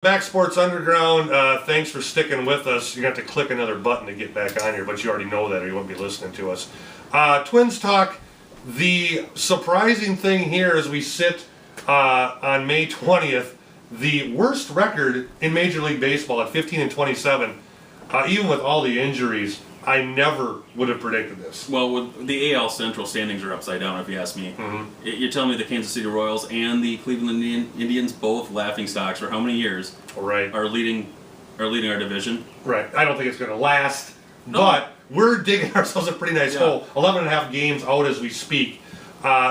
Back Sports Underground, thanks for sticking with us. You're going to have to click another button to get back on here, but you already know that or you won't be listening to us. Twins Talk, the surprising thing here as we sit on May 20th, the worst record in Major League Baseball at 15-27, even with all the injuries. I never would have predicted this. Well, with the AL Central standings are upside down, if you ask me. You're telling me the Kansas City Royals and the Cleveland Indians, both laughingstocks for how many years, Right. are leading our division? Right. I don't think it's going to last, No. but we're digging ourselves a pretty nice hole. 11 and a half games out as we speak.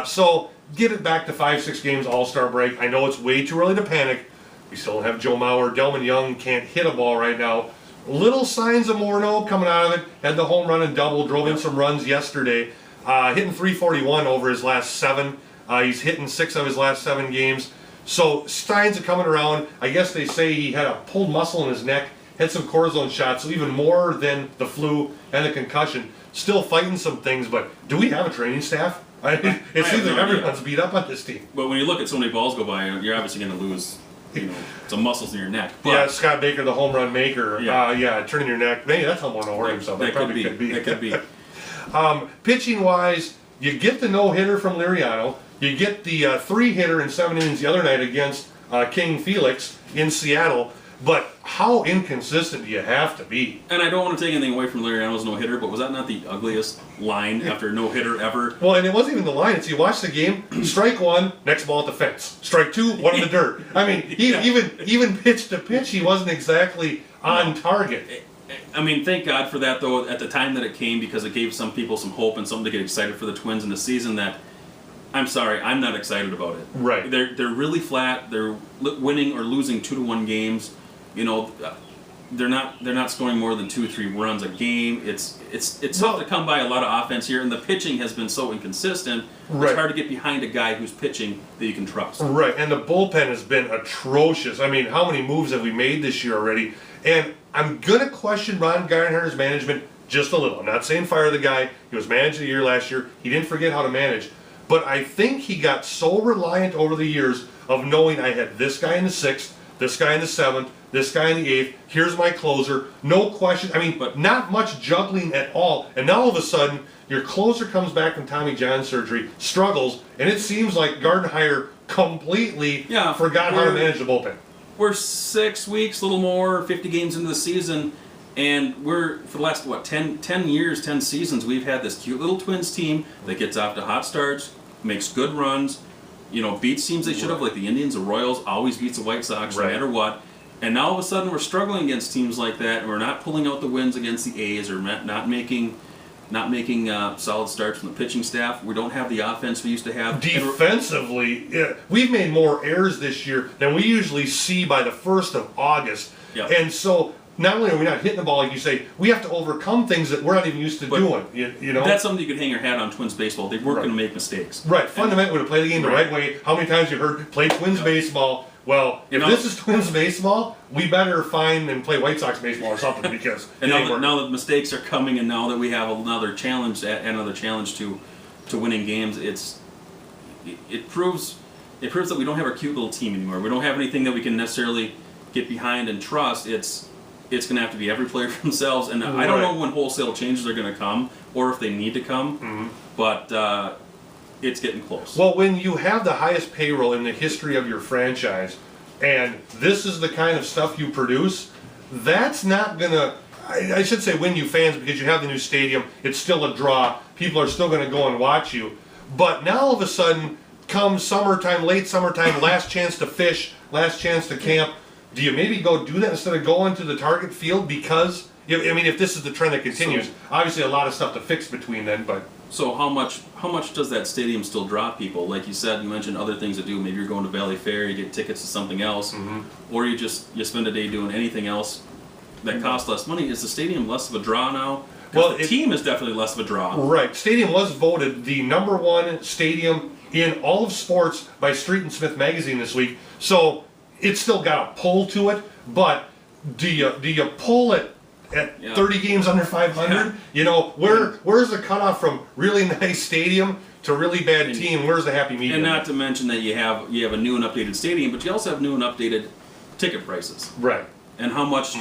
So get it back to 5-6 games All-Star break. I know it's way too early to panic. We still don't have Joe Mauer. Delman Young can't hit a ball right now. Little signs of Morneau coming out of it. Had the home run and double, drove in some runs yesterday. Hitting 341 over his last 7. He's hitting 6 of his last 7 games. So signs are coming around. I guess they say he had a pulled muscle in his neck, had some cortisone shots, so even more than the flu and the concussion. Still fighting some things, but do we have a training staff? It seems like everyone's beat up on this team. But when you look at so many balls go by, you're obviously going to lose. Some muscles in your neck. But Yeah, Scott Baker, the home run maker. Yeah. Turning your neck. Maybe that's how Morneau hurt himself. That probably could be. That could be. Pitching wise, you get the no-hitter from Liriano. You get the 3-hitter in 7 innings the other night against King Felix in Seattle. But how inconsistent do you have to be? And I don't want to take anything away from Liriano's no-hitter, but was that not the ugliest line after a no-hitter ever? Well, and it wasn't even the line. It's you watch the game, strike 1, next ball at the fence. Strike 2, 1 in the dirt. I mean, even pitch to pitch, he wasn't exactly on target. I mean, thank God for that, though, at the time that it came, because it gave some people some hope and something to get excited for the Twins in the season that, I'm sorry, I'm not excited about it. Right. They're really flat. They're winning or losing 2-1 games. They're not scoring more than 2 or 3 runs a game. It's tough to come by a lot of offense here, and the pitching has been so inconsistent. Right. It's hard to get behind a guy who's pitching that you can trust. Right, and the bullpen has been atrocious. I mean, how many moves have we made this year already? And I'm going to question Ron Gardenhire's management just a little. I'm not saying fire the guy. He was manager of the year last year. He didn't forget how to manage. But I think he got so reliant over the years of knowing I had this guy in the 6th, this guy in the 7th, this guy in the 8th, here's my closer, no question. I mean, but not much juggling at all. And now all of a sudden, your closer comes back from Tommy John surgery, struggles, and it seems like Gardenhire completely forgot how to manage the bullpen. We're 6 weeks, a little more, 50 games into the season, and we're, for the last, 10 years, 10 seasons, we've had this cute little Twins team that gets off to hot starts, makes good runs, beats teams they should have, like the Indians, the Royals, always beats the White Sox no matter what. And now all of a sudden we're struggling against teams like that, and we're not pulling out the wins against the A's, or not making solid starts from the pitching staff. We don't have the offense we used to have. Defensively, we've made more errors this year than we usually see by the 1st of August. Yep. And so not only are we not hitting the ball, like you say, we have to overcome things that we're not even used to doing. That's something you could hang your hat on Twins baseball. They weren't going to make mistakes. Right. Fundamentally, to play the game the right way. How many times you heard play Twins baseball? Well, if this is Twins baseball, we better find and play White Sox baseball or something because and now that mistakes are coming, and now that we have another challenge to winning games, it proves that we don't have our cute little team anymore. We don't have anything that we can necessarily get behind and trust. It's going to have to be every player for themselves, and I don't know when wholesale changes are going to come or if they need to come, but it's getting close. Well, when you have the highest payroll in the history of your franchise, and this is the kind of stuff you produce, that's not going to, I should say win you fans because you have the new stadium. It's still a draw. People are still going to go and watch you. But now all of a sudden, come summertime, late summertime, last chance to fish, last chance to camp, do you maybe go do that instead of going to the target field? Because, if this is the trend that continues, obviously a lot of stuff to fix between then, but... So how much does that stadium still draw people? Like you said, you mentioned other things to do. Maybe you're going to Valley Fair, you get tickets to something else, or you spend a day doing anything else that costs less money. Is the stadium less of a draw now? Well, the team is definitely less of a draw. Right. Stadium was voted the #1 stadium in all of sports by Street and Smith magazine this week. So it's still got a pull to it, but do you pull it at 30 games under 500? Where's the cutoff from really nice stadium to really bad team? Where's the happy medium? And not to mention that you have a new and updated stadium, but you also have new and updated ticket prices. Right. And how much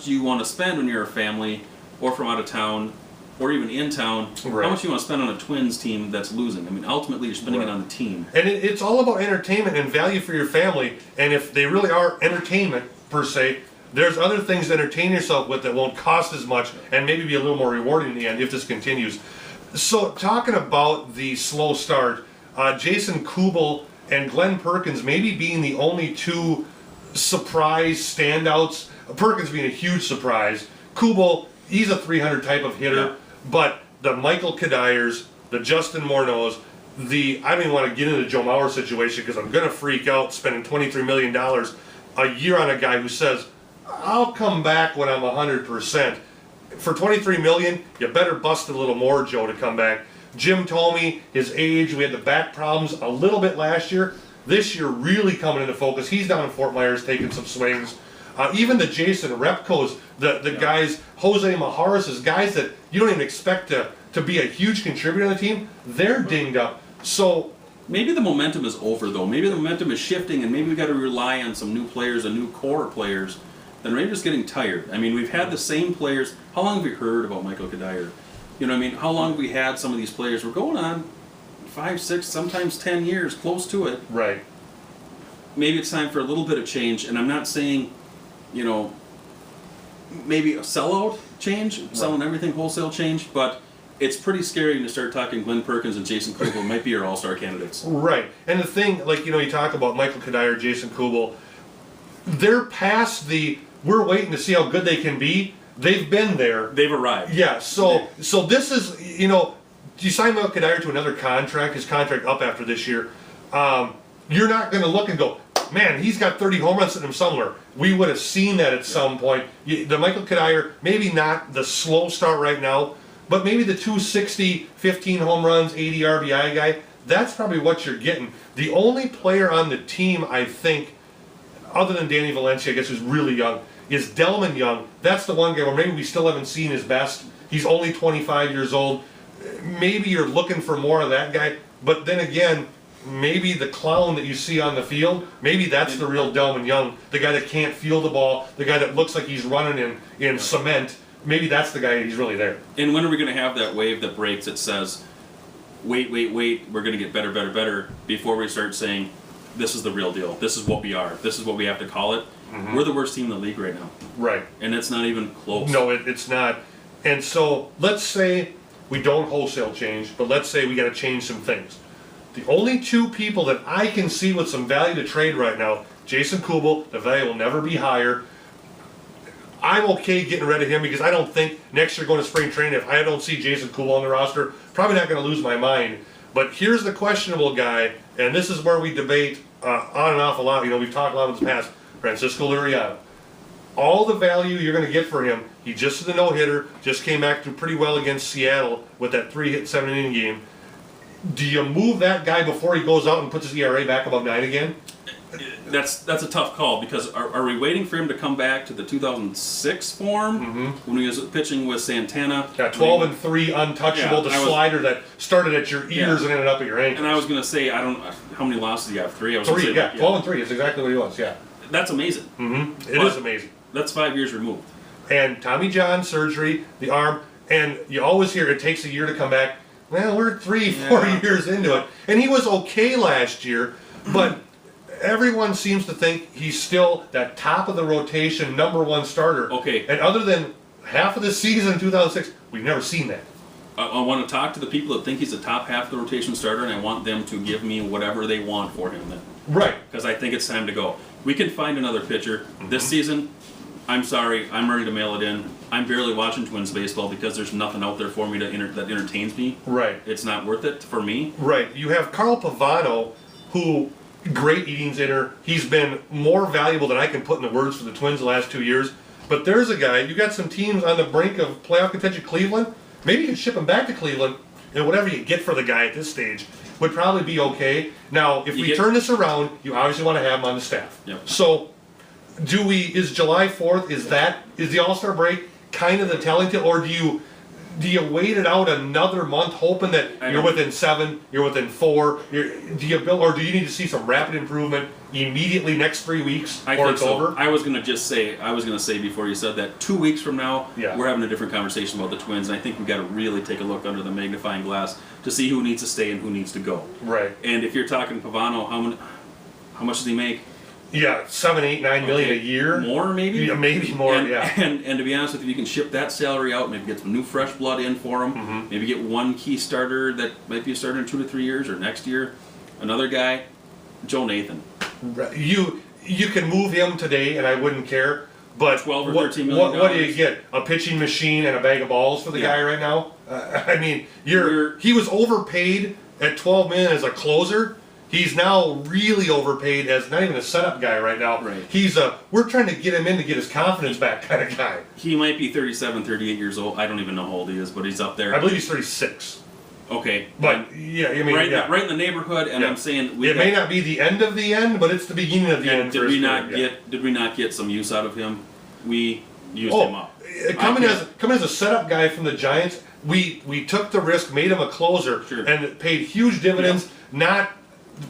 do you want to spend when you're a family or from out of town or even in town? Right. How much do you want to spend on a Twins team that's losing? I mean, ultimately, you're spending it on the team. And it's all about entertainment and value for your family. And if they really are entertainment, per se, there's other things to entertain yourself with that won't cost as much and maybe be a little more rewarding in the end if this continues. So, talking about the slow start, Jason Kubel and Glenn Perkins maybe being the only two surprise standouts. Perkins being a huge surprise. Kubel, he's a 300 type of hitter, Yeah. but the Michael Kadires, the Justin Morneaus, I don't even want to get into the Joe Mauer situation because I'm going to freak out spending $23 million a year on a guy who says, I'll come back when I'm 100%. For $23 million, you better bust a little more, Joe, to come back. Jim Thome, his age, we had the back problems a little bit last year. This year, really coming into focus. He's down in Fort Myers taking some swings. Even the Jason Repkos, the guys, Jose Maharis, guys that you don't even expect to be a huge contributor on the team, they're dinged up. So maybe the momentum is over, though. Maybe the momentum is shifting, and maybe we got to rely on some new players, and new core players. Then Rangers getting tired. I mean, we've had the same players. How long have we heard about Michael Kadire? You know what I mean? How long have we had some of these players? We're going on 5, 6, sometimes 10 years, close to it. right. Maybe it's time for a little bit of change, and I'm not saying, you know, maybe a sellout change, selling everything wholesale change, but it's pretty scary to start talking Glenn Perkins and Jason Kubel might be your all-star candidates. Right. And the thing, like, you talk about Michael Kadire, Jason Kubel, they're past we're waiting to see how good they can be. They've been there. They've arrived. Yeah, so this is, you sign Michael Kadire to another contract, his contract up after this year, you're not going to look and go, man, he's got 30 home runs in him somewhere. We would have seen that at some point. The Michael Kadire, maybe not the slow start right now, but maybe the 260, 15 home runs, 80 RBI guy, that's probably what you're getting. The only player on the team, I think, other than Danny Valencia, I guess, who's really young, is Delman Young. That's the one guy where maybe we still haven't seen his best. He's only 25 years old. Maybe you're looking for more of that guy, but then again, maybe the clown that you see on the field, maybe that's the real Delman Young, the guy that can't feel the ball, the guy that looks like he's running in cement. Maybe that's the guy he's really there. And when are we going to have that wave that breaks that says, wait, we're going to get better, better, before we start saying, this is the real deal, this is what we are, this is what we have to call it. Mm-hmm. We're the worst team in the league right now. Right. And it's not even close. No, it's not. And so, let's say we don't wholesale change, but let's say we got to change some things. The only two people that I can see with some value to trade right now, Jason Kubel, the value will never be higher. I'm okay getting rid of him because I don't think next year going to spring training, if I don't see Jason Kubel on the roster, probably not going to lose my mind. But here's the questionable guy, and this is where we debate on and off a lot. We've talked a lot in the past. Francisco Liriano. All the value you're going to get for him, he just did a no-hitter, just came back to pretty well against Seattle with that 3-hit, 7-inning game. Do you move that guy before he goes out and puts his ERA back above 9 again? That's a tough call because are we waiting for him to come back to the 2006 form when he was pitching with Santana? Yeah, 12-3, untouchable, the slider that started at your ears and ended up at your ankles. And I was going to say, I don't how many losses do you have? 3? I was 3, say, 12-3 is exactly what he was, yeah. That's amazing. It is amazing. That's 5 years removed. And Tommy John surgery, the arm, and you always hear it takes a year to come back. Well, we're 3-4 years into it. And he was okay last year, but everyone seems to think he's still that top of the rotation, number one starter. Okay. And other than half of the season in 2006, we've never seen that. I want to talk to the people that think he's the top half of the rotation starter, and I want them to give me whatever they want for him then. Right. Because I think it's time to go. We can find another pitcher. This season, I'm sorry, I'm ready to mail it in. I'm barely watching Twins baseball because there's nothing out there for me that entertains me. Right. It's not worth it for me. Right. You have Carl Pavano, who, great innings hitter. He's been more valuable than I can put in the words for the Twins the last 2 years. But there's a guy, you got some teams on the brink of playoff contention, Cleveland. Maybe you can ship him back to Cleveland, and whatever you get for the guy at this stage would probably be okay. Now, if we turn this around, you obviously want to have him on the staff. Yep. So, is July 4th, is the All-Star break kind of the telling tale, or do you do you wait it out another month, hoping that I you're don't- within 7, you're within 4? Do you build, or do you need to see some rapid improvement immediately next 3 weeks, I or think it's so. over? I was gonna say before you said that 2 weeks from now, Yeah. we're having a different conversation about the Twins, and I think we got to really take a look under the magnifying glass to see who needs to stay and who needs to go. Right. And if you're talking Pavano, how much does he make? Yeah, 7, 8, 9 million a Okay, year. More maybe. Yeah, maybe more. And, yeah. and to be honest with you, you can ship that salary out, maybe get some new fresh blood in for him, Mm-hmm. maybe get one key starter that might be a starter in 2 to 3 years or next year. Another guy, Joe Nathan. Right. You can move him today, and I wouldn't care. But 12 or what, $13 million. what do you get? A pitching machine and a bag of balls for the Yeah. guy right now? I mean, he was overpaid at 12 million as a closer. He's now really overpaid as not even a setup guy right now. Right. We're trying to get him in to get his confidence back kind of guy. He might be 37, 38 years old. I don't even know how old he is, but he's up there. I believe he's 36. Okay. But yeah, I mean, right, yeah. right in the neighborhood, and Yeah. I'm saying It may not be the end of the end, but it's the beginning of the And end. did for we his not career, yeah. did we not get some use out of him? We used him up. Coming I as a setup guy from the Giants, we took the risk, made him a closer, Sure. and paid huge dividends. Not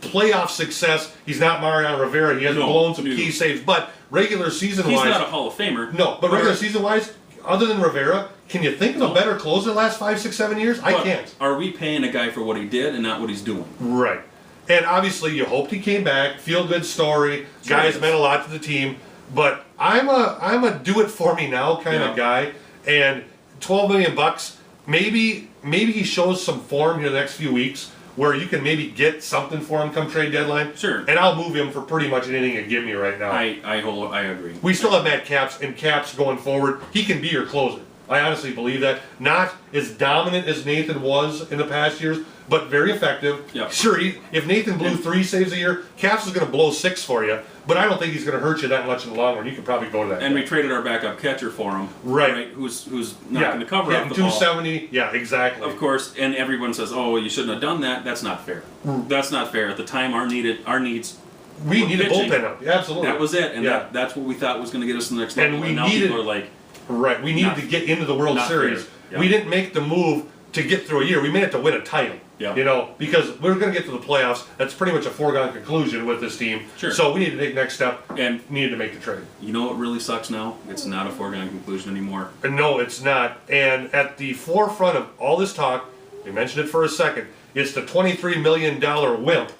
playoff success. He's not Mariano Rivera. He hasn't No, blown some no. key saves, but regular season He's wise, not a Hall of Famer. no. But regular season wise, other than Rivera, can you think of a No. better closer the last 5, 6, 7 years? I But can't. Are we paying a guy for what he did and not what he's doing? Right. And obviously, you hoped he came back. Feel good story. Sure Guys is. meant a lot to the team. But I'm a do it for me now kind Yeah. of guy. And $12 million bucks. Maybe he shows some form here the next few weeks where you can maybe get something for him come trade deadline. Sure. And I'll move him for pretty much anything you give me right now. I agree. We still have Matt Caps going forward. He can be your closer. I honestly believe that. Not as dominant as Nathan was in the past years, but very effective. Yeah. Sure, if Nathan blew 3 saves a year, Caps is going to blow 6 for you, but I don't think he's going to hurt you that much in the long run. You could probably go to that. And guy. we traded our backup catcher for him. Right. Who's not going to cover up hitting the ball. 270. Yeah, exactly. Of course, and everyone says, "Oh, you shouldn't have done that." That's not fair. That's not fair. At the time, our needs. We were need a pitching. bullpen up. Yeah, absolutely. That was it, and yeah. that's what we thought was going to get us to the next And level. we now needed- people are like, Right. We needed Not- to get into the World not Series. fair. Yeah. We didn't make the move to get through a year. We made it to win a title. Yeah. You know, because we're going to get to the playoffs. That's pretty much a foregone conclusion with this team. Sure. So we need to take the next step and needed to make the trade. you know what really sucks now? It's not a foregone conclusion anymore. And no, it's not. And at the forefront of all this talk, we mentioned it for a second, it's the $23 million wimp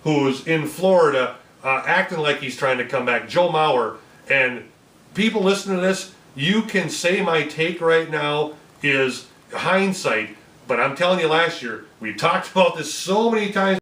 who's in Florida acting like he's trying to come back, Joe Mauer. And people listening to this, you can say my take right now is hindsight, but I'm telling you last year, we talked about this so many times